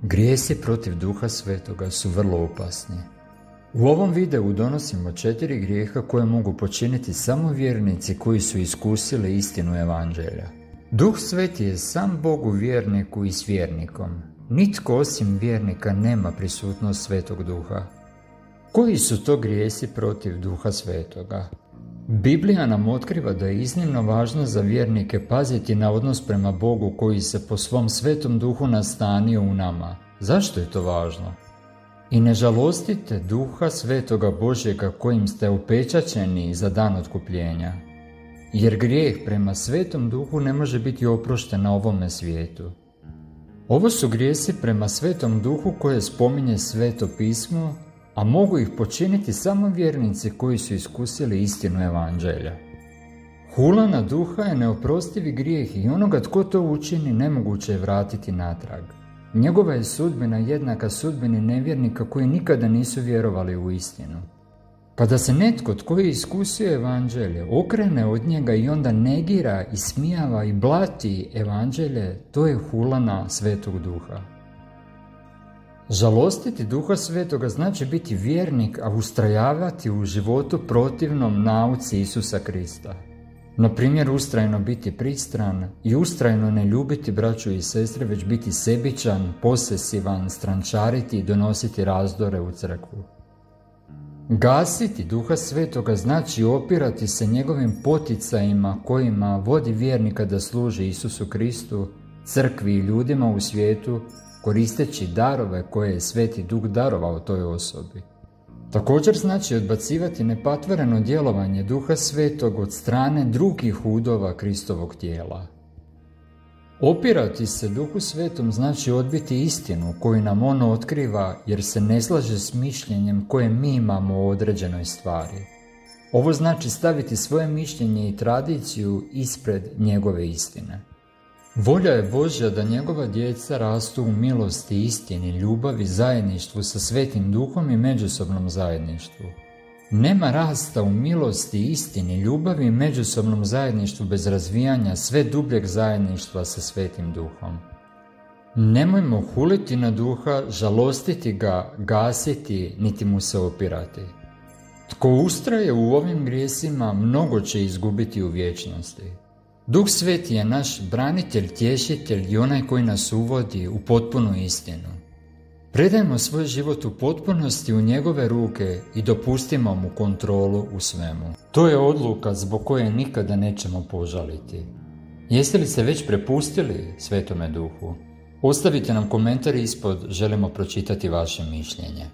Grijesi protiv Duha Svetoga su vrlo opasni. U ovom videu donosimo 4 grijeha koje mogu počiniti samo vjernici koji su iskusili istinu Evanđelja. Duh Sveti je sam Bog u vjerniku i s vjernikom. Nitko osim vjernika nema prisutnost Svetog Duha. Koji su to grijesi protiv Duha Svetoga? Biblija nam otkriva da je iznimno važno za vjernike paziti na odnos prema Bogu koji se po svom Svetom Duhu nastanio u nama. Zašto je to važno? I ne žalostite Duha Svetoga Božjega kojim ste upečaćeni za dan otkupljenja. Jer grijeh prema Svetom Duhu ne može biti oprošten na ovome svijetu. Ovo su grijesi prema Svetom Duhu koje spominje Sveto pismo, a mogu ih počiniti samo vjernici koji su iskusili istinu Evanđelja. Hula na Duha je neoprostivi grijeh i onoga tko to učini nemoguće je vratiti natrag. Njegova je sudbina jednaka sudbini nevjernika koji nikada nisu vjerovali u istinu. Pa da se netko tko je iskusio Evanđelje okrene od njega i onda negira, ismijava i blati Evanđelje, to je hula na Svetog Duha. Žalostiti Duha Svetoga znači biti vjernik, a ustrajavati u životu protivnom nauci Isusa Krista. Na primjer, ustrajno biti pristran i ustrajno ne ljubiti braću i sestre, već biti sebičan, posesivan, strančariti i donositi razdore u crkvu. Gasiti Duha Svetoga znači opirati se njegovim poticajima kojima vodi vjernika da služi Isusu Kristu, crkvi i ljudima u svijetu, koristeći darove koje je Sveti Duh darovao toj osobi. Također znači odbacivati nepatvoreno djelovanje Duha Svetog od strane drugih udova Kristovog tijela. Opirati se Duhu Svetom znači odbiti istinu koju nam ono otkriva jer se ne slaže s mišljenjem koje mi imamo o određenoj stvari. Ovo znači staviti svoje mišljenje i tradiciju ispred njegove istine. Volja je Božja da njegova djeca rastu u milosti, istini, ljubavi, zajedništvu sa Svetim Duhom i međusobnom zajedništvu. Nema rasta u milosti, istini, ljubavi i međusobnom zajedništvu bez razvijanja sve dubljeg zajedništva sa Svetim Duhom. Nemojmo huliti na Duha, žalostiti ga, gasiti, niti mu se opirati. Tko ustraje u ovim grijesima, mnogo će izgubiti u vječnosti. Duh Sveti je naš branitelj, tješitelj i onaj koji nas uvodi u potpunu istinu. Predajmo svoj život u potpunosti u njegove ruke i dopustimo mu kontrolu u svemu. To je odluka zbog koje nikada nećemo požaliti. Jeste li se već prepustili Svetome Duhu? Ostavite nam komentar ispod, želimo pročitati vaše mišljenje.